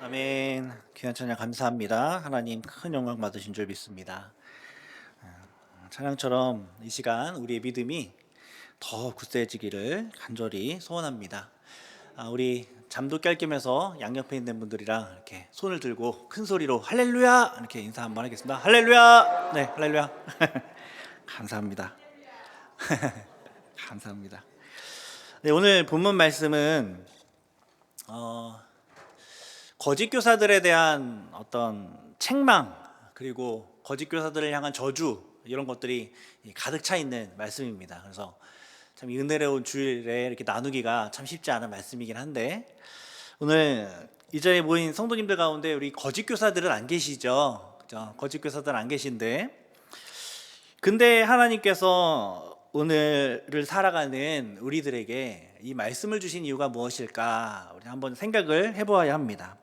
아멘. 귀한 찬양 감사합니다. 하나님 큰 영광 받으신 줄 믿습니다. 찬양처럼 이 시간 우리의 믿음이 더 굳세지기를 간절히 소원합니다. 우리 잠도 깰 겸해서 양옆에 있는 분들이랑 이렇게 손을 들고 큰 소리로 할렐루야 이렇게 인사 한번 하겠습니다. 할렐루야. 네, 할렐루야. 감사합니다. 감사합니다. 네, 오늘 본문 말씀은 거짓 교사들에 대한 어떤 책망, 그리고 거짓 교사들을 향한 저주, 이런 것들이 가득 차 있는 말씀입니다. 그래서 참 이 은혜로운 주일에 이렇게 나누기가 참 쉽지 않은 말씀이긴 한데, 오늘 이 자리에 모인 성도님들 가운데 우리 거짓 교사들은 안 계시죠? 그죠? 거짓 교사들은 안 계신데, 근데 하나님께서 오늘을 살아가는 우리들에게 이 말씀을 주신 이유가 무엇일까? 우리 한번 생각을 해보아야 합니다.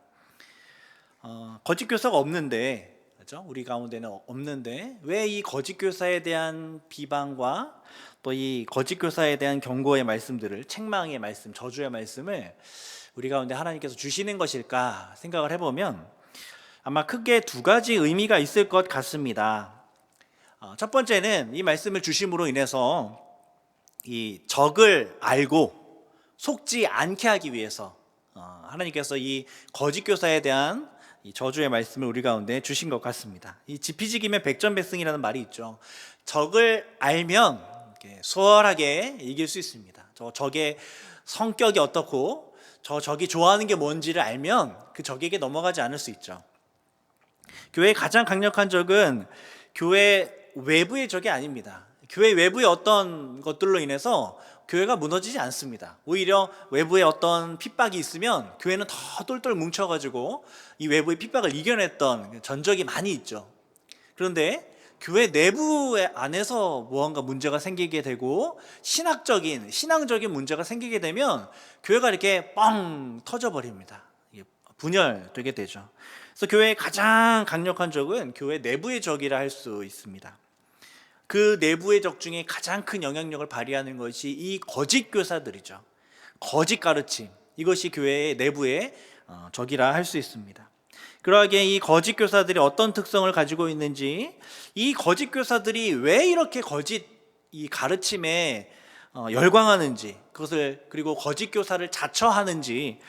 거짓 교사가 없는데, 그렇죠? 우리 가운데는 없는데 왜 이 거짓 교사에 대한 비방과 또 이 거짓 교사에 대한 경고의 말씀들을, 책망의 말씀, 저주의 말씀을 우리 가운데 하나님께서 주시는 것일까 생각을 해보면 아마 크게 두 가지 의미가 있을 것 같습니다. 첫 번째는 이 말씀을 주심으로 인해서 이 적을 알고 속지 않게 하기 위해서 하나님께서 이 거짓 교사에 대한 이 저주의 말씀을 우리 가운데 주신 것 같습니다. 이 지피지기면 백전백승이라는 말이 있죠. 적을 알면 수월하게 이길 수 있습니다. 저 적의 성격이 어떻고 적이 좋아하는 게 뭔지를 알면 그 적에게 넘어가지 않을 수 있죠. 교회의 가장 강력한 적은 교회 외부의 적이 아닙니다. 교회 외부의 어떤 것들로 인해서 교회가 무너지지 않습니다. 오히려 외부에 어떤 핍박이 있으면 교회는 더 똘똘 뭉쳐가지고 이 외부의 핍박을 이겨냈던 전적이 많이 있죠. 그런데 교회 내부 안에서 무언가 문제가 생기게 되고 신앙적인 문제가 생기게 되면 교회가 이렇게 뻥 터져버립니다. 분열되게 되죠. 그래서 교회의 가장 강력한 적은 교회 내부의 적이라 할 수 있습니다. 그 내부의 적 중에 가장 큰 영향력을 발휘하는 것이 이 거짓 교사들이죠. 거짓 가르침, 이것이 교회의 내부의 적이라 할 수 있습니다. 그러하기에 이 거짓 교사들이 어떤 특성을 가지고 있는지, 이 거짓 교사들이 왜 이렇게 거짓 이 가르침에 열광하는지, 그것을, 그리고 거짓 교사를 자처하는지,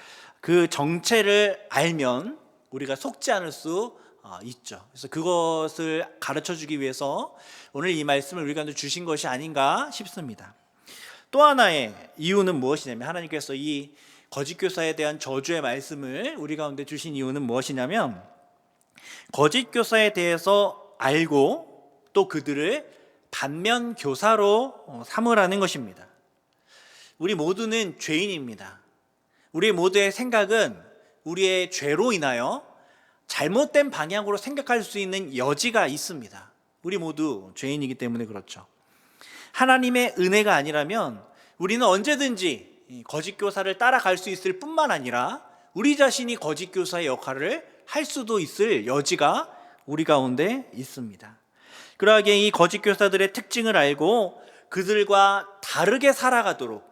그 정체를 알면 우리가 속지 않을 수 있죠. 그래서 그것을 가르쳐 주기 위해서 오늘 이 말씀을 우리가 주신 것이 아닌가 싶습니다. 또 하나의 이유는 무엇이냐면, 하나님께서 이 거짓 교사에 대한 저주의 말씀을 우리 가운데 주신 이유는 무엇이냐면, 거짓 교사에 대해서 알고 또 그들을 반면 교사로 삼으라는 것입니다. 우리 모두는 죄인입니다. 우리 모두의 생각은 우리의 죄로 인하여 잘못된 방향으로 생각할 수 있는 여지가 있습니다. 우리 모두 죄인이기 때문에 그렇죠. 하나님의 은혜가 아니라면 우리는 언제든지 거짓 교사를 따라갈 수 있을 뿐만 아니라 우리 자신이 거짓 교사의 역할을 할 수도 있을 여지가 우리 가운데 있습니다. 그러하기에 이 거짓 교사들의 특징을 알고 그들과 다르게 살아가도록,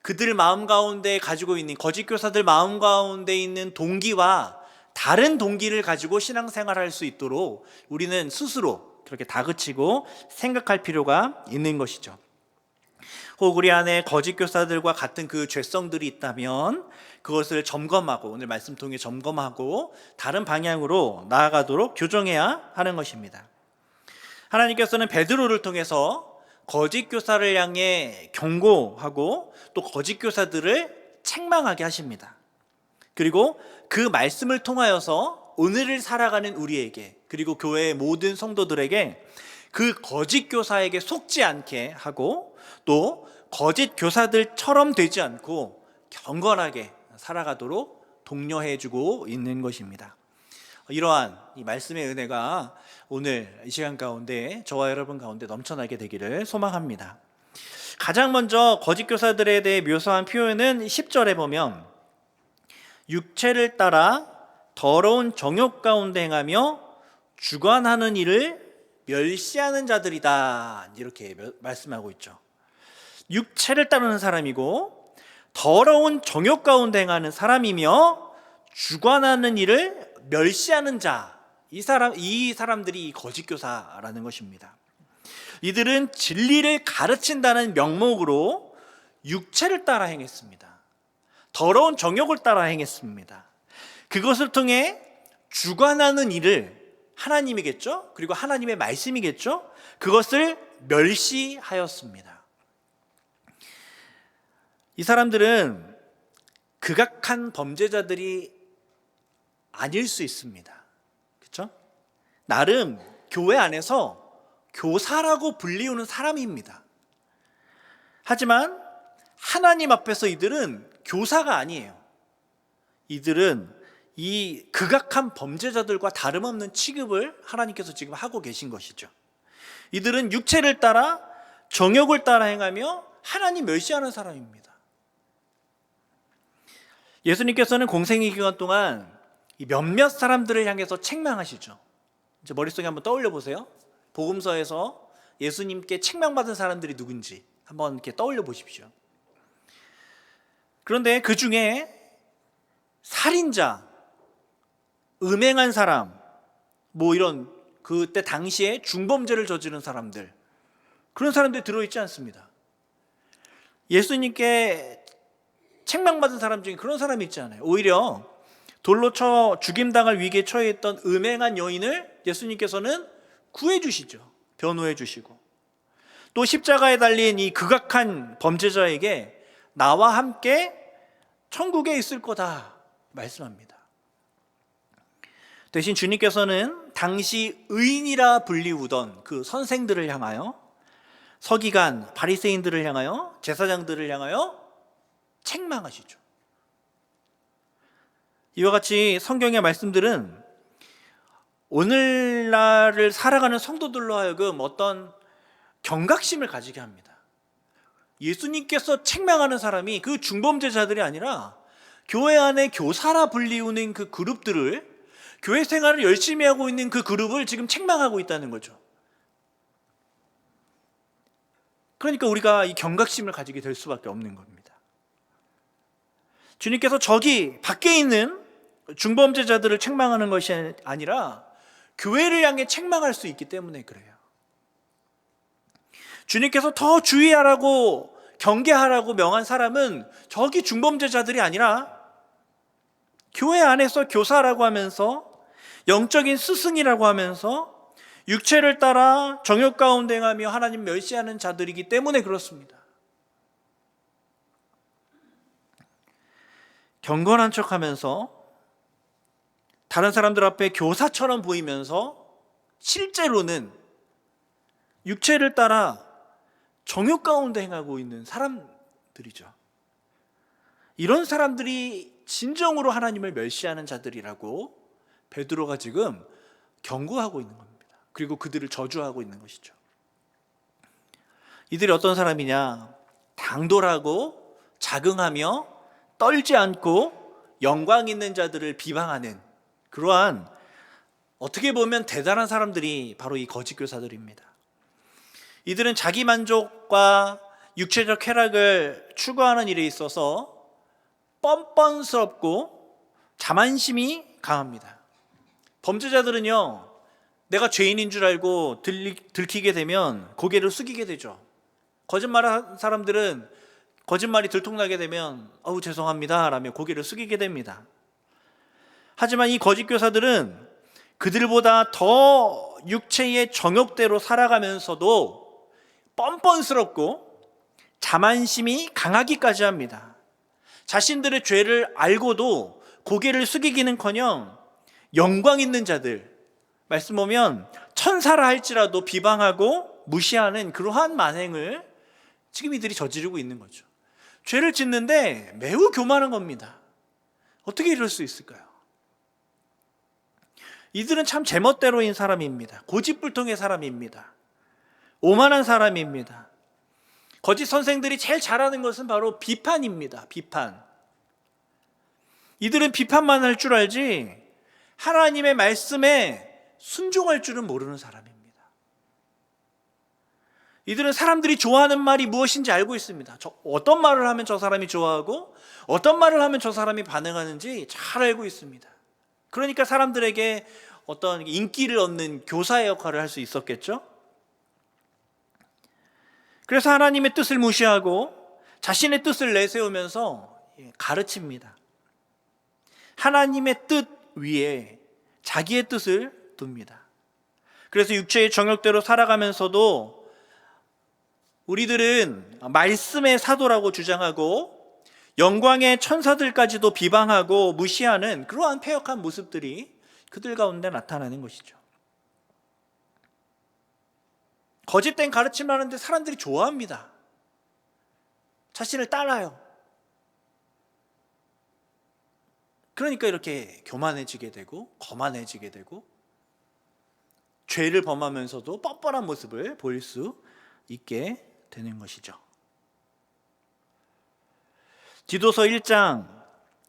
그들 마음 가운데 가지고 있는, 거짓 교사들 마음 가운데 있는 동기와 다른 동기를 가지고 신앙생활할 수 있도록 우리는 스스로 그렇게 다그치고 생각할 필요가 있는 것이죠. 혹 우리 안에 거짓 교사들과 같은 그 죄성들이 있다면 그것을 점검하고, 오늘 말씀 통해 점검하고 다른 방향으로 나아가도록 교정해야 하는 것입니다. 하나님께서는 베드로를 통해서 거짓 교사를 향해 경고하고 또 거짓 교사들을 책망하게 하십니다. 그리고 그 말씀을 통하여서 오늘을 살아가는 우리에게, 그리고 교회의 모든 성도들에게 그 거짓 교사에게 속지 않게 하고 또 거짓 교사들처럼 되지 않고 경건하게 살아가도록 독려해주고 있는 것입니다. 이러한 이 말씀의 은혜가 오늘 이 시간 가운데 저와 여러분 가운데 넘쳐나게 되기를 소망합니다. 가장 먼저 거짓 교사들에 대해 묘사한 표현은 10절에 보면 육체를 따라 더러운 정욕 가운데 행하며 주관하는 일을 멸시하는 자들이다, 이렇게 말씀하고 있죠. 육체를 따르는 사람이고 더러운 정욕 가운데 행하는 사람이며 주관하는 일을 멸시하는 자, 이 사람들이 거짓 교사라는 것입니다. 이들은 진리를 가르친다는 명목으로 육체를 따라 행했습니다. 더러운 정욕을 따라 행했습니다. 그것을 통해 주관하는 일을, 하나님이겠죠? 그리고 하나님의 말씀이겠죠? 그것을 멸시하였습니다. 이 사람들은 극악한 범죄자들이 아닐 수 있습니다. 그렇죠? 나름 교회 안에서 교사라고 불리우는 사람입니다. 하지만 하나님 앞에서 이들은 교사가 아니에요. 이들은 이 극악한 범죄자들과 다름없는 취급을 하나님께서 지금 하고 계신 것이죠. 이들은 육체를 따라 정욕을 따라 행하며 하나님 멸시하는 사람입니다. 예수님께서는 공생의 기간 동안 이 몇몇 사람들을 향해서 책망하시죠. 이제 머릿속에 한번 떠올려 보세요. 복음서에서 예수님께 책망받은 사람들이 누군지 한번 이렇게 떠올려 보십시오. 그런데 그 중에 살인자, 음행한 사람, 뭐 이런 그때 당시에 중범죄를 저지른 사람들, 그런 사람들이 들어있지 않습니다. 예수님께 책망받은 사람 중에 그런 사람이 있지 않아요. 오히려 돌로 쳐 죽임당할 위기에 처해 있던 음행한 여인을 예수님께서는 구해 주시죠. 변호해 주시고, 또 십자가에 달린 이 극악한 범죄자에게 나와 함께 천국에 있을 거다 말씀합니다. 대신 주님께서는 당시 의인이라 불리우던 그 선생들을 향하여, 서기관, 바리새인들을 향하여, 제사장들을 향하여 책망하시죠. 이와 같이 성경의 말씀들은 오늘날을 살아가는 성도들로 하여금 어떤 경각심을 가지게 합니다. 예수님께서 책망하는 사람이 그 중범죄자들이 아니라 교회 안에 교사라 불리우는 그 그룹들을, 교회 생활을 열심히 하고 있는 그 그룹을 지금 책망하고 있다는 거죠. 그러니까 우리가 이 경각심을 가지게 될 수밖에 없는 겁니다. 주님께서 저기 밖에 있는 중범죄자들을 책망하는 것이 아니라 교회를 향해 책망할 수 있기 때문에 그래요. 주님께서 더 주의하라고, 경계하라고 명한 사람은 저기 중범죄자들이 아니라 교회 안에서 교사라고 하면서, 영적인 스승이라고 하면서 육체를 따라 정욕 가운데 행하며 하나님 멸시하는 자들이기 때문에 그렇습니다. 경건한 척하면서 다른 사람들 앞에 교사처럼 보이면서 실제로는 육체를 따라 정욕 가운데 행하고 있는 사람들이죠. 이런 사람들이 진정으로 하나님을 멸시하는 자들이라고 베드로가 지금 경고하고 있는 겁니다. 그리고 그들을 저주하고 있는 것이죠. 이들이 어떤 사람이냐? 당돌하고 자긍하며 떨지 않고 영광 있는 자들을 비방하는 그러한, 어떻게 보면 대단한 사람들이 바로 이 거짓 교사들입니다. 이들은 자기 만족과 육체적 쾌락을 추구하는 일에 있어서 뻔뻔스럽고 자만심이 강합니다. 범죄자들은요, 내가 죄인인 줄 알고 들키게 되면 고개를 숙이게 되죠. 거짓말하는 사람들은 거짓말이 들통나게 되면 죄송합니다 라며 고개를 숙이게 됩니다. 하지만 이 거짓 교사들은 그들보다 더 육체의 정욕대로 살아가면서도 뻔뻔스럽고 자만심이 강하기까지 합니다. 자신들의 죄를 알고도 고개를 숙이기는커녕 영광 있는 자들, 말씀 보면 천사라 할지라도 비방하고 무시하는 그러한 만행을 지금 이들이 저지르고 있는 거죠. 죄를 짓는데 매우 교만한 겁니다. 어떻게 이럴 수 있을까요? 이들은 참 제멋대로인 사람입니다. 고집불통의 사람입니다. 오만한 사람입니다. 거짓 선생들이 제일 잘하는 것은 바로 비판입니다. 비판. 이들은 비판만 할 줄 알지 하나님의 말씀에 순종할 줄은 모르는 사람입니다. 이들은 사람들이 좋아하는 말이 무엇인지 알고 있습니다. 어떤 말을 하면 저 사람이 좋아하고 어떤 말을 하면 저 사람이 반응하는지 잘 알고 있습니다. 그러니까 사람들에게 어떤 인기를 얻는 교사의 역할을 할 수 있었겠죠. 그래서 하나님의 뜻을 무시하고 자신의 뜻을 내세우면서 가르칩니다. 하나님의 뜻 위에 자기의 뜻을 둡니다. 그래서 육체의 정욕대로 살아가면서도 우리들은 말씀의 사도라고 주장하고 영광의 천사들까지도 비방하고 무시하는 그러한 패역한 모습들이 그들 가운데 나타나는 것이죠. 거짓된 가르침을 하는데 사람들이 좋아합니다. 자신을 따라요. 그러니까 이렇게 교만해지게 되고 거만해지게 되고 죄를 범하면서도 뻔뻔한 모습을 보일 수 있게 되는 것이죠. 디도서 1장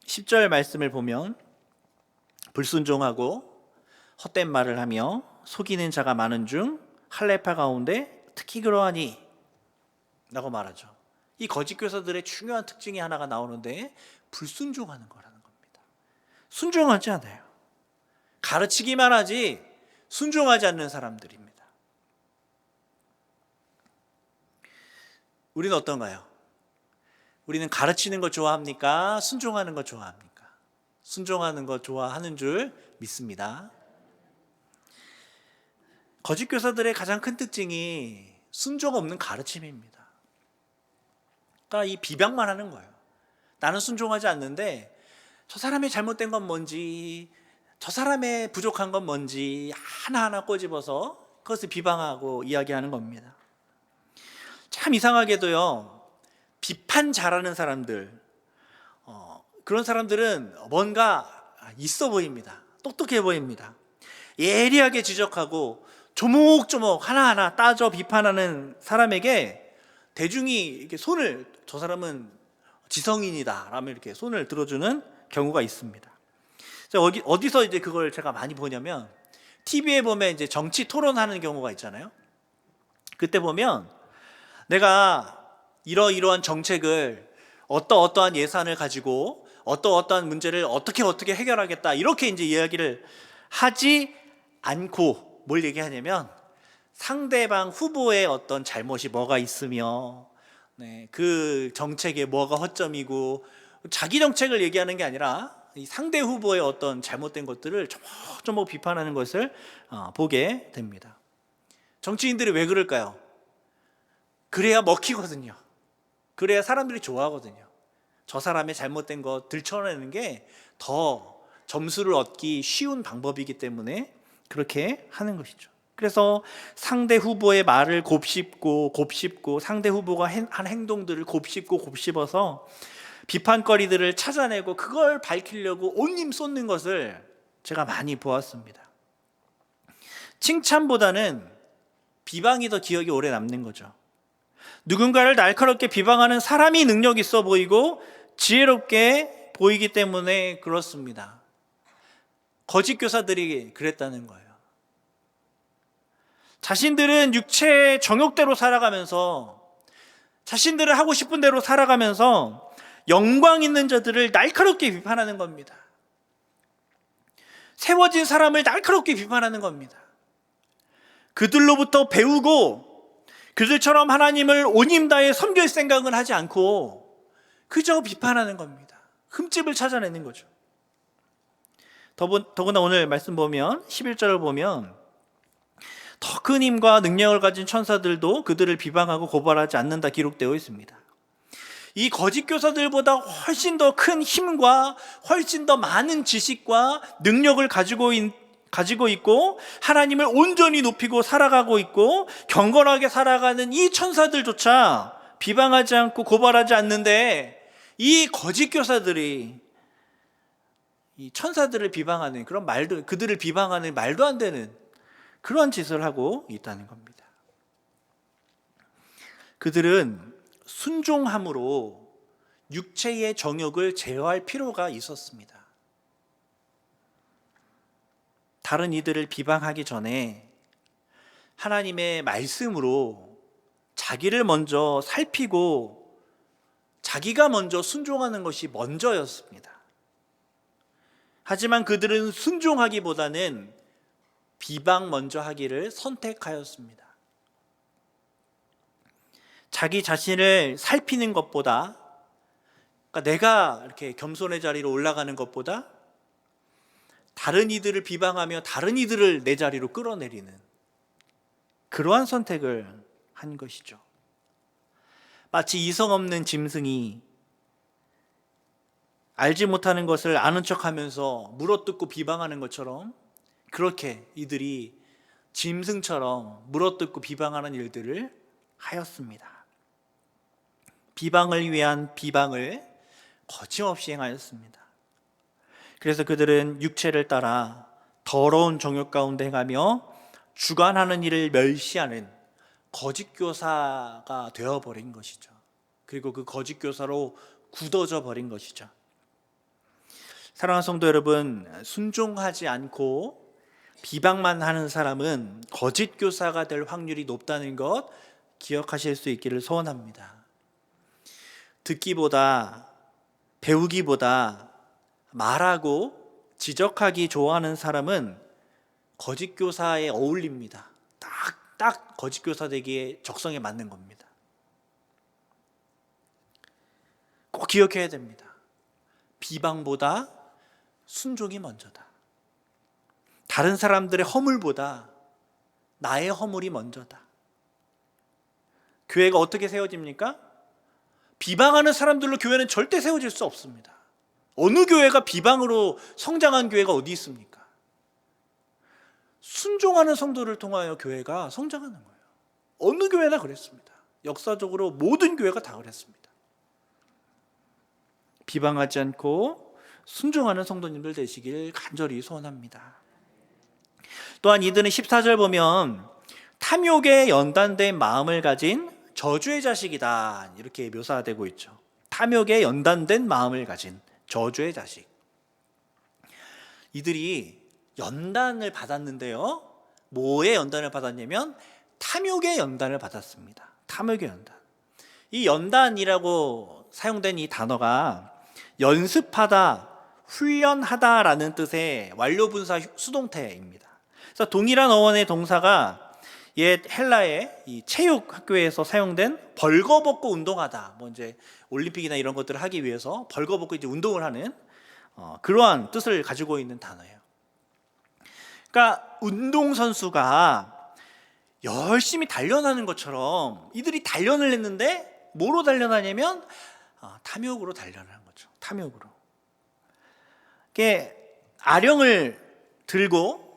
10절 말씀을 보면 불순종하고 헛된 말을 하며 속이는 자가 많은 중 할례파 가운데 특히 그러하니 라고 말하죠. 이 거짓 교사들의 중요한 특징이 하나가 나오는데 불순종하는 거라는 겁니다. 순종하지 않아요. 가르치기만 하지 순종하지 않는 사람들입니다. 우리는 어떤가요? 우리는 가르치는 거 좋아합니까? 순종하는 거 좋아합니까? 순종하는 거 좋아하는 줄 믿습니다. 거짓 교사들의 가장 큰 특징이 순종 없는 가르침입니다. 그러니까 이 비방만 하는 거예요. 나는 순종하지 않는데 저 사람의 잘못된 건 뭔지, 저 사람의 부족한 건 뭔지 하나하나 꼬집어서 그것을 비방하고 이야기하는 겁니다. 참 이상하게도요, 비판 잘하는 사람들, 그런 사람들은 뭔가 있어 보입니다. 똑똑해 보입니다. 예리하게 지적하고 조목조목 하나하나 따져 비판하는 사람에게 대중이 이렇게 손을, 저 사람은 지성인이다 라면 이렇게 손을 들어주는 경우가 있습니다. 어디서 이제 그걸 제가 많이 보냐면 TV에 보면 이제 정치 토론하는 경우가 있잖아요. 그때 보면 내가 이러이러한 정책을 어떠한 예산을 가지고 어떠한 문제를 어떻게 해결하겠다 이렇게 이제 이야기를 하지 않고 뭘 얘기하냐면 상대방 후보의 어떤 잘못이 뭐가 있으며 그 정책에 뭐가 허점이고 자기 정책을 얘기하는 게 아니라 이 상대 후보의 어떤 잘못된 것들을 조목조목 비판하는 것을 보게 됩니다. 정치인들이 왜 그럴까요? 그래야 먹히거든요. 그래야 사람들이 좋아하거든요. 저 사람의 잘못된 거 들춰내는 게 더 점수를 얻기 쉬운 방법이기 때문에 그렇게 하는 것이죠. 그래서 상대 후보의 말을 곱씹고 상대 후보가 한 행동들을 곱씹어서 비판거리들을 찾아내고 그걸 밝히려고 온힘 쏟는 것을 제가 많이 보았습니다. 칭찬보다는 비방이 더 기억이 오래 남는 거죠. 누군가를 날카롭게 비방하는 사람이 능력 있어 보이고 지혜롭게 보이기 때문에 그렇습니다. 거짓 교사들이 그랬다는 거예요. 자신들은 육체의 정욕대로 살아가면서 자신들을 하고 싶은 대로 살아가면서 영광 있는 자들을 날카롭게 비판하는 겁니다. 세워진 사람을 날카롭게 비판하는 겁니다. 그들로부터 배우고 그들처럼 하나님을 온힘 다해 섬길 생각을 하지 않고 그저 비판하는 겁니다. 흠집을 찾아내는 거죠. 더구나 오늘 말씀 보면 11절을 보면 더 큰 힘과 능력을 가진 천사들도 그들을 비방하고 고발하지 않는다 기록되어 있습니다. 이 거짓 교사들보다 훨씬 더 큰 힘과 훨씬 더 많은 지식과 능력을 가지고 있고 하나님을 온전히 높이고 살아가고 있고 경건하게 살아가는 이 천사들조차 비방하지 않고 고발하지 않는데 이 거짓 교사들이 이 천사들을 비방하는 그런 말도, 그들을 비방하는 말도 안 되는 그런 짓을 하고 있다는 겁니다. 그들은 순종함으로 육체의 정욕을 제어할 필요가 있었습니다. 다른 이들을 비방하기 전에 하나님의 말씀으로 자기를 먼저 살피고 자기가 먼저 순종하는 것이 먼저였습니다. 하지만 그들은 순종하기보다는 비방 먼저 하기를 선택하였습니다. 자기 자신을 살피는 것보다, 그러니까 내가 이렇게 겸손의 자리로 올라가는 것보다 다른 이들을 비방하며 다른 이들을 내 자리로 끌어내리는 그러한 선택을 한 것이죠. 마치 이성 없는 짐승이 알지 못하는 것을 아는 척하면서 물어뜯고 비방하는 것처럼, 그렇게 이들이 짐승처럼 물어뜯고 비방하는 일들을 하였습니다. 비방을 위한 비방을 거침없이 행하였습니다. 그래서 그들은 육체를 따라 더러운 정욕 가운데 행하며 주관하는 일을 멸시하는 거짓 교사가 되어버린 것이죠. 그리고 그 거짓 교사로 굳어져 버린 것이죠. 사랑하는 성도 여러분, 순종하지 않고 비방만 하는 사람은 거짓 교사가 될 확률이 높다는 것 기억하실 수 있기를 소원합니다. 듣기보다, 배우기보다 말하고 지적하기 좋아하는 사람은 거짓 교사에 어울립니다. 딱 거짓 교사 되기에 적성에 맞는 겁니다. 꼭 기억해야 됩니다. 비방보다 순종이 먼저다. 다른 사람들의 허물보다 나의 허물이 먼저다. 교회가 어떻게 세워집니까? 비방하는 사람들로 교회는 절대 세워질 수 없습니다. 어느 교회가 비방으로 성장한 교회가 어디 있습니까? 순종하는 성도를 통하여 교회가 성장하는 거예요. 어느 교회나 그랬습니다. 역사적으로 모든 교회가 다 그랬습니다. 비방하지 않고 순종하는 성도님들 되시길 간절히 소원합니다. 또한 이들은 14절 보면 탐욕에 연단된 마음을 가진 저주의 자식이다, 이렇게 묘사되고 있죠. 탐욕에 연단된 마음을 가진 저주의 자식. 이들이 연단을 받았는데요, 뭐에 연단을 받았냐면 탐욕의 연단을 받았습니다. 탐욕의 연단. 이 연단이라고 사용된 이 단어가 연습하다, 훈련하다라는 뜻의 완료분사 수동태입니다. 그래서 동일한 어원의 동사가 옛 헬라의 이 체육 학교에서 사용된 벌거벗고 운동하다, 뭐 이제 올림픽이나 이런 것들을 하기 위해서 벌거벗고 이제 운동을 하는 그러한 뜻을 가지고 있는 단어예요. 그러니까 운동선수가 열심히 단련하는 것처럼 이들이 단련을 했는데 뭐로 단련하냐면 탐욕으로 단련하는 거죠. 탐욕으로. 이게 아령을 들고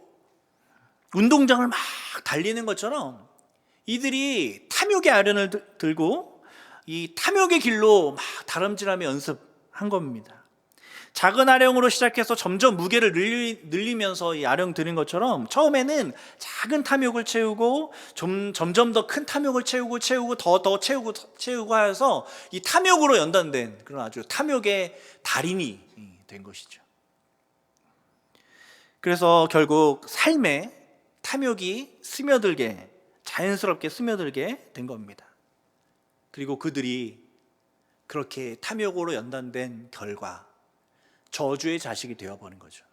운동장을 막 달리는 것처럼 이들이 탐욕의 아령을 들고 이 탐욕의 길로 막 다름질하며 연습한 겁니다. 작은 아령으로 시작해서 점점 무게를 늘리면서 이 아령 드는 것처럼 처음에는 작은 탐욕을 채우고 점점 더 큰 탐욕을 채우고 더 채우고 하여서 이 탐욕으로 연단된 그런 아주 탐욕의 달인이 된 것이죠. 그래서 결국 삶에 탐욕이 스며들게, 자연스럽게 스며들게 된 겁니다. 그리고 그들이 그렇게 탐욕으로 연단된 결과 저주의 자식이 되어버린 거죠.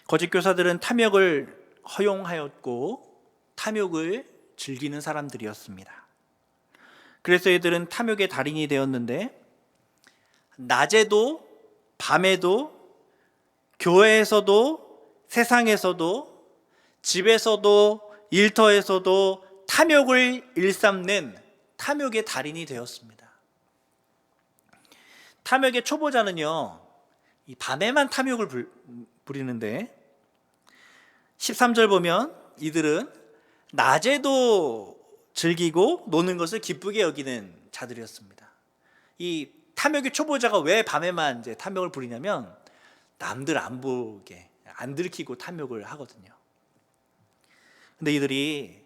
거짓 교사들은 탐욕을 허용하였고 탐욕을 즐기는 사람들이었습니다. 그래서 이들은 탐욕의 달인이 되었는데 낮에도 밤에도 교회에서도 세상에서도 집에서도 일터에서도 탐욕을 일삼는 탐욕의 달인이 되었습니다. 탐욕의 초보자는요, 이 밤에만 탐욕을 부리는데 13절 보면 이들은 낮에도 즐기고 노는 것을 기쁘게 여기는 자들이었습니다. 이 탐욕의 초보자가 왜 밤에만 이제 탐욕을 부리냐면 남들 안 보게, 안 들키고 탐욕을 하거든요. 근데 이들이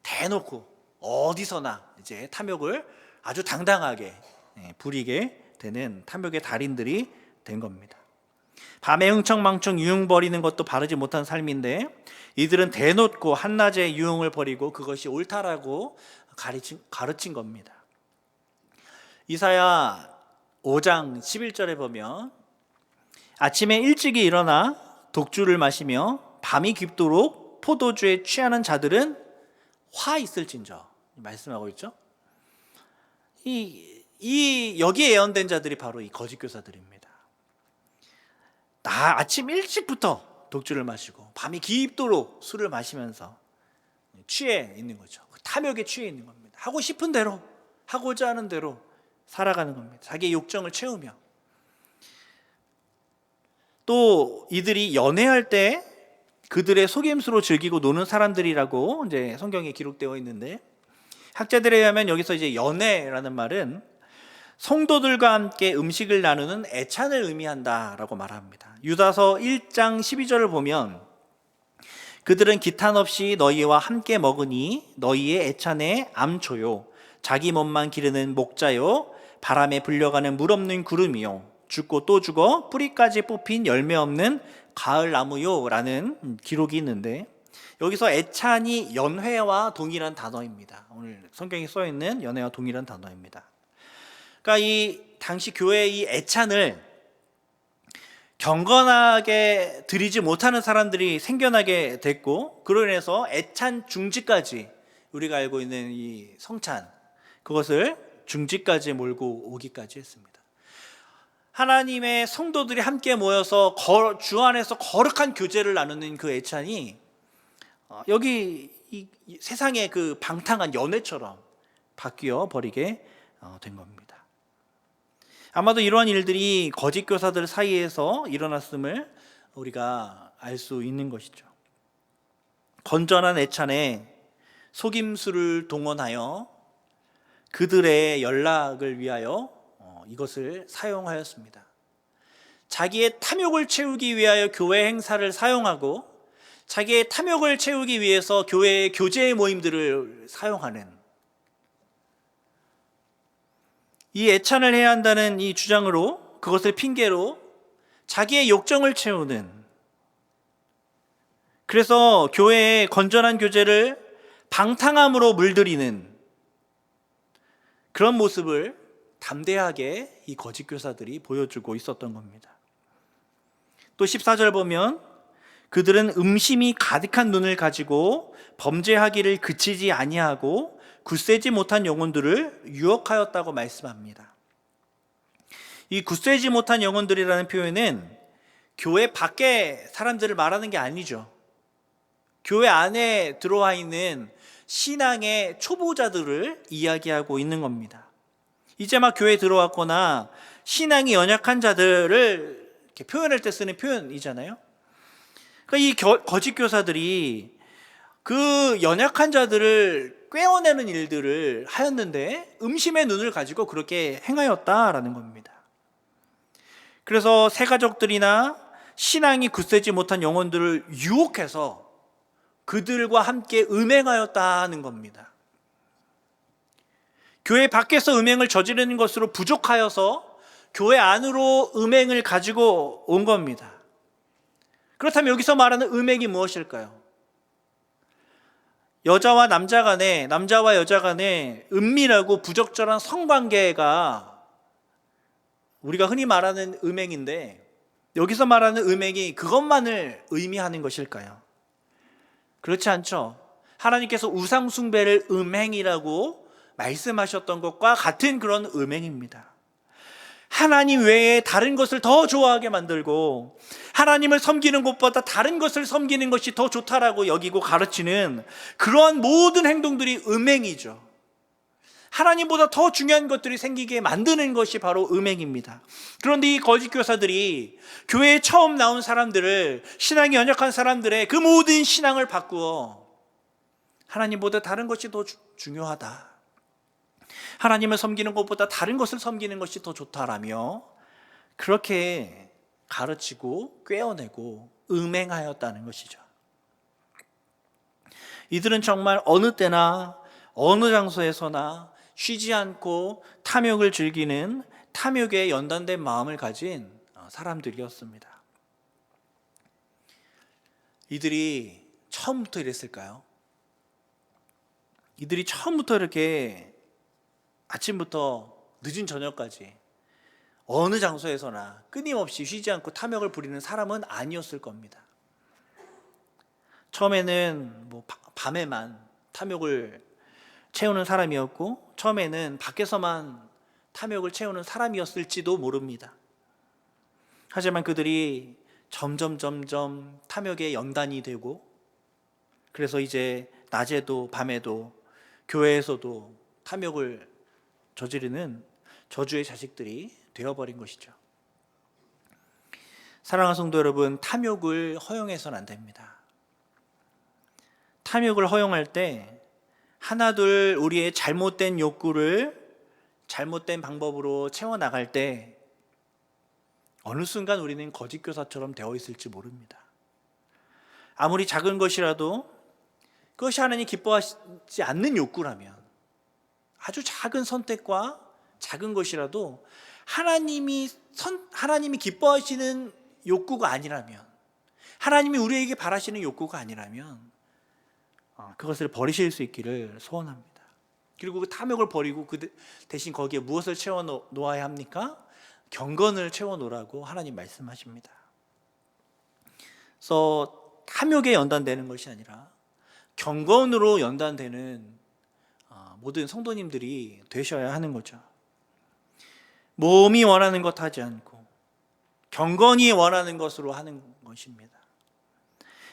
대놓고 어디서나 이제 탐욕을 아주 당당하게 부리게 되는 탐욕의 달인들이 된 겁니다. 밤에 흥청망청 유흥 벌이는 것도 바르지 못한 삶인데 이들은 대놓고 한낮에 유흥을 벌이고 그것이 옳다라고 가르친 겁니다. 이사야 5장 11절에 보면 아침에 일찍이 일어나 독주를 마시며 밤이 깊도록 포도주에 취하는 자들은 화 있을진저 말씀하고 있죠. 여기에 예언된 자들이 바로 이 거짓 교사들입니다. 아침 일찍부터 독주를 마시고 밤이 깊도록 술을 마시면서 취해 있는 거죠. 탐욕에 취해 있는 겁니다. 하고 싶은 대로, 하고자 하는 대로 살아가는 겁니다. 자기의 욕정을 채우며. 또 이들이 연애할 때 그들의 속임수로 즐기고 노는 사람들이라고 이제 성경에 기록되어 있는데, 학자들에 의하면 여기서 이제 연애라는 말은 성도들과 함께 음식을 나누는 애찬을 의미한다라고 말합니다. 유다서 1장 12절을 보면 그들은 기탄 없이 너희와 함께 먹으니 너희의 애찬에 암초요 자기 몸만 기르는 목자요 바람에 불려가는 물 없는 구름이요 죽고 또 죽어 뿌리까지 뽑힌 열매 없는 가을 나무요 라는 기록이 있는데, 여기서 애찬이 연회와 동일한 단어입니다. 오늘 성경에 써 있는 연회와 동일한 단어입니다. 그러니까 이 당시 교회의 이 애찬을 경건하게 드리지 못하는 사람들이 생겨나게 됐고, 그로 인해서 애찬 중지까지, 우리가 알고 있는 이 성찬, 그것을 중지까지 몰고 오기까지 했습니다. 하나님의 성도들이 함께 모여서 주 안에서 거룩한 교제를 나누는 그 애찬이 여기 이 세상의 그 방탕한 연회처럼 바뀌어 버리게 된 겁니다. 아마도 이러한 일들이 거짓 교사들 사이에서 일어났음을 우리가 알 수 있는 것이죠. 건전한 애찬에 속임수를 동원하여 그들의 연락을 위하여 이것을 사용하였습니다. 자기의 탐욕을 채우기 위하여 교회 행사를 사용하고 자기의 탐욕을 채우기 위해서 교회의 교제 모임들을 사용하는, 이 애찬을 해야 한다는 이 주장으로, 그것을 핑계로 자기의 욕정을 채우는, 그래서 교회의 건전한 교제를 방탕함으로 물들이는 그런 모습을 담대하게 이 거짓 교사들이 보여주고 있었던 겁니다. 또 14절 보면 그들은 음심이 가득한 눈을 가지고 범죄하기를 그치지 아니하고 굳세지 못한 영혼들을 유혹하였다고 말씀합니다. 이 굳세지 못한 영혼들이라는 표현은 교회 밖에 사람들을 말하는 게 아니죠. 교회 안에 들어와 있는 신앙의 초보자들을 이야기하고 있는 겁니다. 이제 막 교회에 들어왔거나 신앙이 연약한 자들을 이렇게 표현할 때 쓰는 표현이잖아요. 그러니까 이 거짓 교사들이 그 연약한 자들을 꿰어내는 일들을 하였는데 음심의 눈을 가지고 그렇게 행하였다라는 겁니다. 그래서 새 가족들이나 신앙이 굳세지 못한 영혼들을 유혹해서 그들과 함께 음행하였다는 겁니다. 교회 밖에서 음행을 저지르는 것으로 부족하여서 교회 안으로 음행을 가지고 온 겁니다. 그렇다면 여기서 말하는 음행이 무엇일까요? 여자와 남자 간에, 남자와 여자 간에 은밀하고 부적절한 성관계가 우리가 흔히 말하는 음행인데, 여기서 말하는 음행이 그것만을 의미하는 것일까요? 그렇지 않죠. 하나님께서 우상 숭배를 음행이라고 말씀하셨던 것과 같은 그런 음행입니다. 하나님 외에 다른 것을 더 좋아하게 만들고 하나님을 섬기는 것보다 다른 것을 섬기는 것이 더 좋다라고 여기고 가르치는 그러한 모든 행동들이 음행이죠. 하나님보다 더 중요한 것들이 생기게 만드는 것이 바로 음행입니다. 그런데 이 거짓 교사들이 교회에 처음 나온 사람들을, 신앙이 연약한 사람들의 그 모든 신앙을 바꾸어 하나님보다 다른 것이 더 중요하다, 하나님을 섬기는 것보다 다른 것을 섬기는 것이 더 좋다라며 그렇게 가르치고 꿰어내고 음행하였다는 것이죠. 이들은 정말 어느 때나 어느 장소에서나 쉬지 않고 탐욕을 즐기는, 탐욕에 연단된 마음을 가진 사람들이었습니다. 이들이 처음부터 이랬을까요? 이들이 처음부터 이렇게 아침부터 늦은 저녁까지 어느 장소에서나 끊임없이 쉬지 않고 탐욕을 부리는 사람은 아니었을 겁니다. 처음에는 밤에만 탐욕을 채우는 사람이었고, 처음에는 밖에서만 탐욕을 채우는 사람이었을지도 모릅니다. 하지만 그들이 점점 탐욕의 연단이 되고, 그래서 이제 낮에도 밤에도 교회에서도 탐욕을 저지르는 저주의 자식들이 되어버린 것이죠. 사랑하는 성도 여러분, 탐욕을 허용해서는 안 됩니다. 탐욕을 허용할 때 하나둘 우리의 잘못된 욕구를 잘못된 방법으로 채워나갈 때 어느 순간 우리는 거짓 교사처럼 되어 있을지 모릅니다. 아무리 작은 것이라도 그것이 하나님 기뻐하지 않는 욕구라면, 아주 작은 선택과 작은 것이라도 하나님이 기뻐하시는 욕구가 아니라면, 하나님이 우리에게 바라시는 욕구가 아니라면 그것을 버리실 수 있기를 소원합니다. 그리고 그 탐욕을 버리고 그 대신 거기에 무엇을 채워 놓아야 합니까? 경건을 채워 놓으라고 하나님 말씀하십니다. 그래서 탐욕에 연단되는 것이 아니라 경건으로 연단되는 모든 성도님들이 되셔야 하는 거죠. 몸이 원하는 것 하지 않고 경건이 원하는 것으로 하는 것입니다.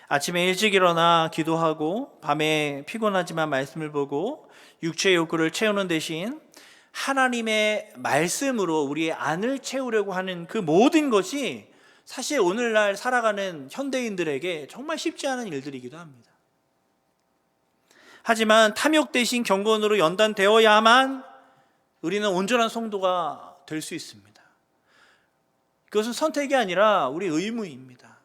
아침에 일찍 일어나 기도하고 밤에 피곤하지만 말씀을 보고 육체의 욕구를 채우는 대신 하나님의 말씀으로 우리의 안을 채우려고 하는 그 모든 것이 사실 오늘날 살아가는 현대인들에게 정말 쉽지 않은 일들이기도 합니다. 하지만 탐욕 대신 경건으로 연단되어야만 우리는 온전한 성도가 될 수 있습니다. 그것은 선택이 아니라 우리 의무입니다.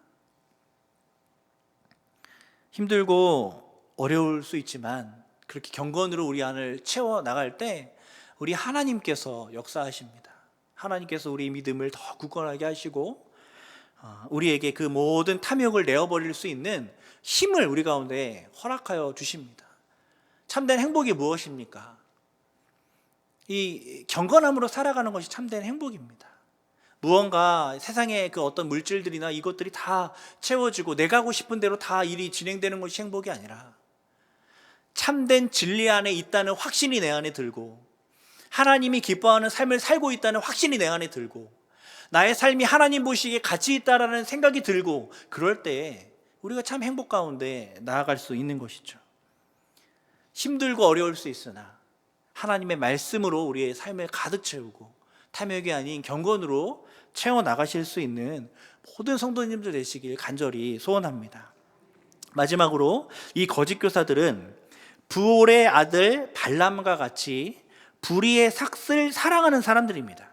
힘들고 어려울 수 있지만 그렇게 경건으로 우리 안을 채워나갈 때 우리 하나님께서 역사하십니다. 하나님께서 우리 믿음을 더 굳건하게 하시고 우리에게 그 모든 탐욕을 내어버릴 수 있는 힘을 우리 가운데 허락하여 주십니다. 참된 행복이 무엇입니까? 이 경건함으로 살아가는 것이 참된 행복입니다. 무언가 세상의 그 어떤 물질들이나 이것들이 다 채워지고 내가 하고 싶은 대로 다 일이 진행되는 것이 행복이 아니라 참된 진리 안에 있다는 확신이 내 안에 들고 하나님이 기뻐하는 삶을 살고 있다는 확신이 내 안에 들고 나의 삶이 하나님 보시기에 가치 있다라는 생각이 들고, 그럴 때 우리가 참 행복 가운데 나아갈 수 있는 것이죠. 힘들고 어려울 수 있으나 하나님의 말씀으로 우리의 삶을 가득 채우고 탐욕이 아닌 경건으로 채워나가실 수 있는 모든 성도님들 되시길 간절히 소원합니다. 마지막으로 이 거짓 교사들은 부올의 아들 발람과 같이 불의의 삭을 사랑하는 사람들입니다.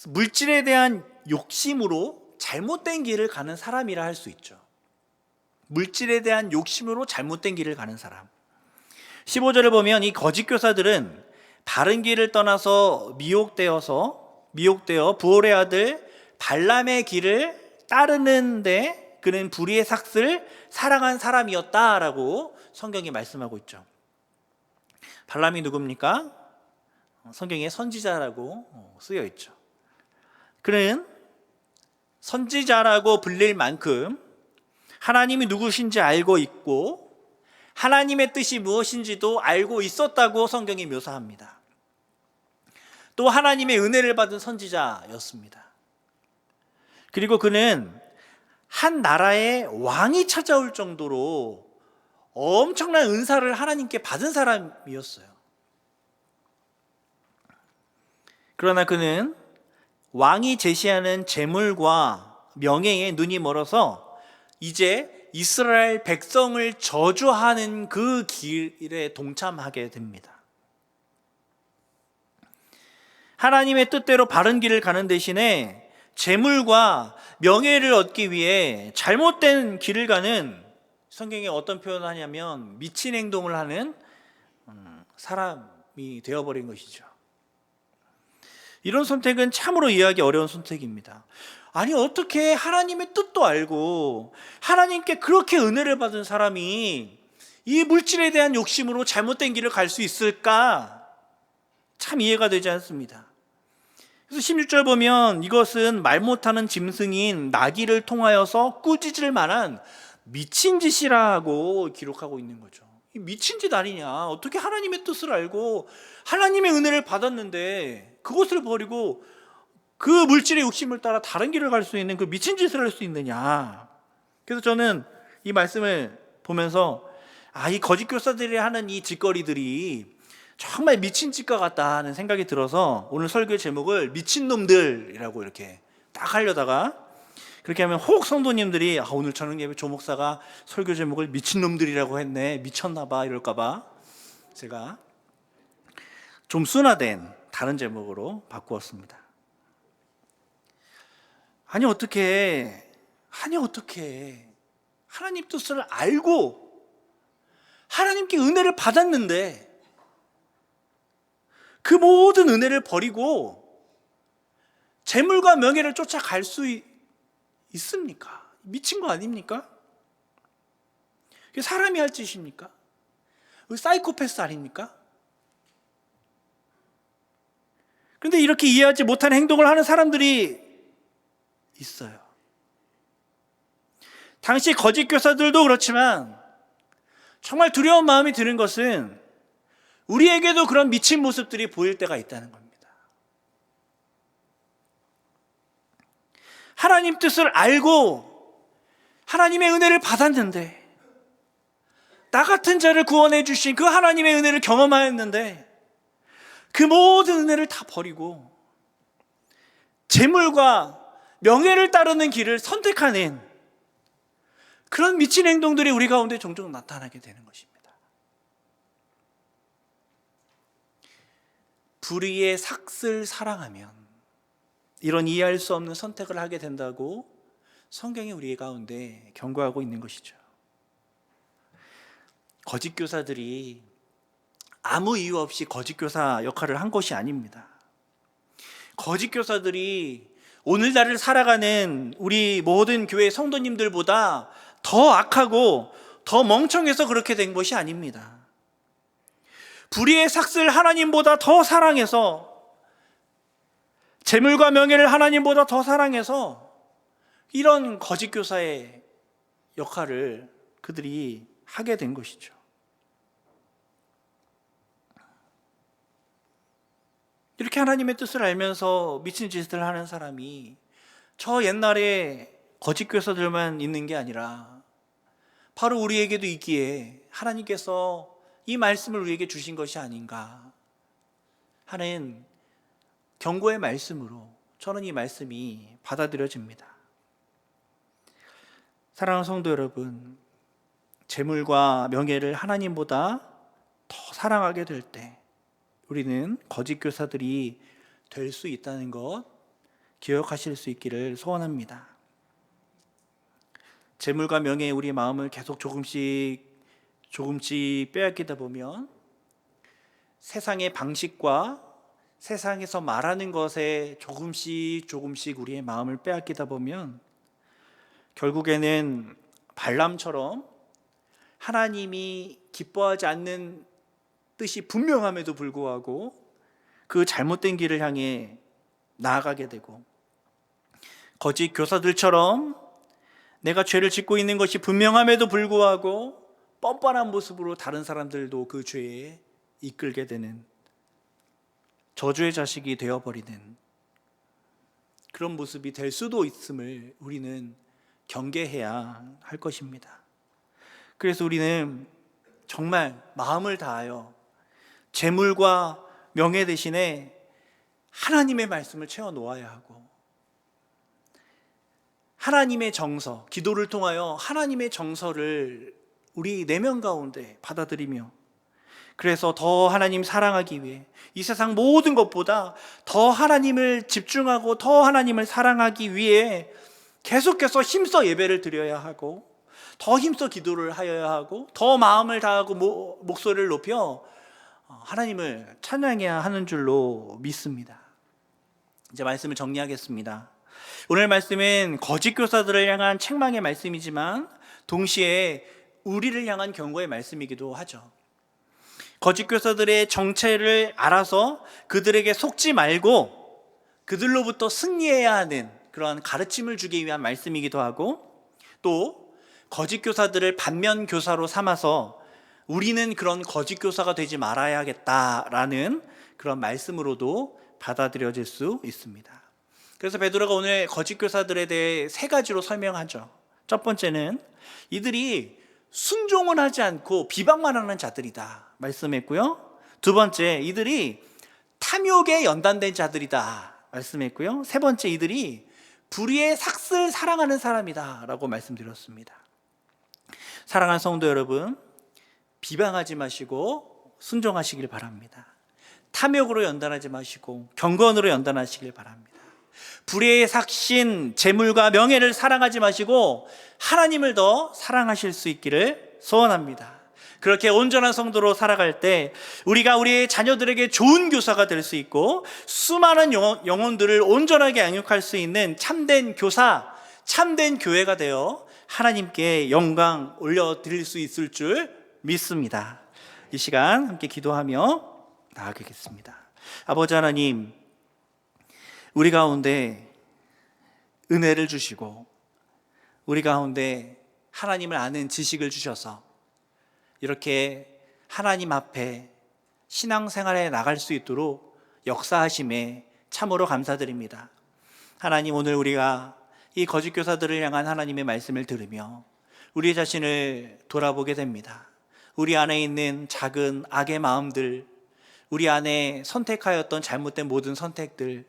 물질에 대한 욕심으로 잘못된 길을 가는 사람이라 할 수 있죠. 물질에 대한 욕심으로 잘못된 길을 가는 사람. 15절을 보면 이 거짓 교사들은 바른 길을 떠나서 미혹되어 부올의 아들 발람의 길을 따르는데 그는 불의의 삭을 사랑한 사람이었다라고 성경이 말씀하고 있죠. 발람이 누굽니까? 성경에 선지자라고 쓰여 있죠. 그는 선지자라고 불릴 만큼 하나님이 누구신지 알고 있고 하나님의 뜻이 무엇인지도 알고 있었다고 성경이 묘사합니다. 또 하나님의 은혜를 받은 선지자였습니다. 그리고 그는 한 나라의 왕이 찾아올 정도로 엄청난 은사를 하나님께 받은 사람이었어요. 그러나 그는 왕이 제시하는 재물과 명예에 눈이 멀어서 이제 이스라엘 백성을 저주하는 그 길에 동참하게 됩니다. 하나님의 뜻대로 바른 길을 가는 대신에 재물과 명예를 얻기 위해 잘못된 길을 가는, 성경에 어떤 표현을 하냐면 미친 행동을 하는 사람이 되어버린 것이죠. 이런 선택은 참으로 이해하기 어려운 선택입니다. 아니, 어떻게 하나님의 뜻도 알고 하나님께 그렇게 은혜를 받은 사람이 이 물질에 대한 욕심으로 잘못된 길을 갈 수 있을까? 참 이해가 되지 않습니다. 그래서 16절 보면 이것은 말 못하는 짐승인 나귀를 통하여서 꾸짖을 만한 미친 짓이라고 기록하고 있는 거죠. 이 미친 짓 아니냐? 어떻게 하나님의 뜻을 알고 하나님의 은혜를 받았는데 그것을 버리고 그 물질의 욕심을 따라 다른 길을 갈 수 있는 그 미친 짓을 할 수 있느냐? 그래서 저는 이 말씀을 보면서 이 거짓 교사들이 하는 이 짓거리들이 정말 미친 짓과 같다는 생각이 들어서 오늘 설교의 제목을 미친놈들이라고 이렇게 딱 하려다가, 그렇게 하면 혹 성도님들이 오늘 저녁 예배 조 목사가 설교 제목을 미친놈들이라고 했네, 미쳤나봐 이럴까봐 제가 좀 순화된 다른 제목으로 바꾸었습니다. 아니 어떻게 하나님 뜻을 알고 하나님께 은혜를 받았는데 그 모든 은혜를 버리고 재물과 명예를 쫓아갈 수 있습니까? 미친 거 아닙니까? 그게 사람이 할 짓입니까? 사이코패스 아닙니까? 그런데 이렇게 이해하지 못한 행동을 하는 사람들이 있어요. 당시 거짓 교사들도 그렇지만 정말 두려운 마음이 드는 것은 우리에게도 그런 미친 모습들이 보일 때가 있다는 겁니다. 하나님 뜻을 알고 하나님의 은혜를 받았는데, 나 같은 자를 구원해 주신 그 하나님의 은혜를 경험하였는데 그 모든 은혜를 다 버리고 재물과 명예를 따르는 길을 선택하는 그런 미친 행동들이 우리 가운데 종종 나타나게 되는 것입니다. 불의의 삭슬 사랑하면 이런 이해할 수 없는 선택을 하게 된다고 성경이 우리 가운데 경고하고 있는 것이죠. 거짓 교사들이 아무 이유 없이 거짓 교사 역할을 한 것이 아닙니다. 거짓 교사들이 오늘날을 살아가는 우리 모든 교회 성도님들보다 더 악하고 더 멍청해서 그렇게 된 것이 아닙니다. 불의의 삭슬 하나님보다 더 사랑해서, 재물과 명예를 하나님보다 더 사랑해서 이런 거짓 교사의 역할을 그들이 하게 된 것이죠. 이렇게 하나님의 뜻을 알면서 미친 짓을 하는 사람이 저 옛날에 거짓 교사들만 있는 게 아니라 바로 우리에게도 있기에 하나님께서 이 말씀을 우리에게 주신 것이 아닌가 하는 경고의 말씀으로 저는 이 말씀이 받아들여집니다. 사랑하는 성도 여러분, 재물과 명예를 하나님보다 더 사랑하게 될 때 우리는 거짓 교사들이 될 수 있다는 것 기억하실 수 있기를 소원합니다. 재물과 명예에 우리 마음을 계속 조금씩 빼앗기다 보면 세상의 방식과 세상에서 말하는 것에 조금씩 우리의 마음을 빼앗기다 보면 결국에는 발람처럼 하나님이 기뻐하지 않는 뜻이 분명함에도 불구하고 그 잘못된 길을 향해 나아가게 되고, 거짓 교사들처럼 내가 죄를 짓고 있는 것이 분명함에도 불구하고 뻔뻔한 모습으로 다른 사람들도 그 죄에 이끌게 되는 저주의 자식이 되어버리는 그런 모습이 될 수도 있음을 우리는 경계해야 할 것입니다. 그래서 우리는 정말 마음을 다하여 재물과 명예 대신에 하나님의 말씀을 채워 놓아야 하고, 하나님의 정서, 기도를 통하여 하나님의 정서를 우리 내면 가운데 받아들이며, 그래서 더 하나님 사랑하기 위해 이 세상 모든 것보다 더 하나님을 집중하고 더 하나님을 사랑하기 위해 계속해서 힘써 예배를 드려야 하고, 더 힘써 기도를 하여야 하고, 더 마음을 다하고 목소리를 높여 하나님을 찬양해야 하는 줄로 믿습니다. 이제 말씀을 정리하겠습니다. 오늘 말씀은 거짓 교사들을 향한 책망의 말씀이지만 동시에 우리를 향한 경고의 말씀이기도 하죠. 거짓 교사들의 정체를 알아서 그들에게 속지 말고 그들로부터 승리해야 하는 그런 가르침을 주기 위한 말씀이기도 하고, 또 거짓 교사들을 반면 교사로 삼아서 우리는 그런 거짓 교사가 되지 말아야겠다라는 그런 말씀으로도 받아들여질 수 있습니다. 그래서 베드로가 오늘 거짓 교사들에 대해 세 가지로 설명하죠. 첫 번째는 이들이 순종을 하지 않고 비방만 하는 자들이다 말씀했고요. 두 번째, 이들이 탐욕에 연단된 자들이다 말씀했고요. 세 번째, 이들이 불의의 삭슬 사랑하는 사람이다 라고 말씀드렸습니다. 사랑하는 성도 여러분, 비방하지 마시고 순종하시길 바랍니다. 탐욕으로 연단하지 마시고 경건으로 연단하시길 바랍니다. 불의의 삭신, 재물과 명예를 사랑하지 마시고 하나님을 더 사랑하실 수 있기를 소원합니다. 그렇게 온전한 성도로 살아갈 때 우리가 우리의 자녀들에게 좋은 교사가 될 수 있고 수많은 영혼들을 온전하게 양육할 수 있는 참된 교사, 참된 교회가 되어 하나님께 영광 올려드릴 수 있을 줄 믿습니다. 이 시간 함께 기도하며 나아가겠습니다. 아버지 하나님, 우리 가운데 은혜를 주시고 우리 가운데 하나님을 아는 지식을 주셔서 이렇게 하나님 앞에 신앙생활에 나갈 수 있도록 역사하심에 참으로 감사드립니다. 하나님, 오늘 우리가 이 거짓 교사들을 향한 하나님의 말씀을 들으며 우리 자신을 돌아보게 됩니다. 우리 안에 있는 작은 악의 마음들, 우리 안에 선택하였던 잘못된 모든 선택들,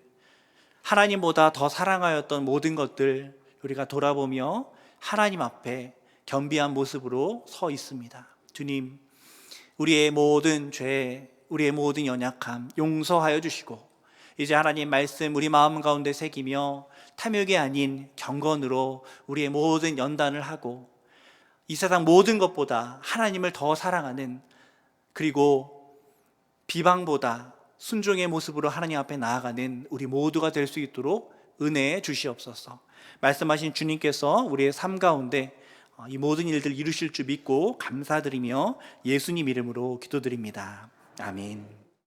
하나님보다 더 사랑하였던 모든 것들 우리가 돌아보며 하나님 앞에 겸비한 모습으로 서 있습니다. 주님, 우리의 모든 죄, 우리의 모든 연약함 용서하여 주시고 이제 하나님 말씀 우리 마음 가운데 새기며 탐욕이 아닌 경건으로 우리의 모든 연단을 하고 이 세상 모든 것보다 하나님을 더 사랑하는, 그리고 비방보다 순종의 모습으로 하나님 앞에 나아가는 우리 모두가 될 수 있도록 은혜해 주시옵소서. 말씀하신 주님께서 우리의 삶 가운데 이 모든 일들 이루실 줄 믿고 감사드리며 예수님 이름으로 기도드립니다. 아멘.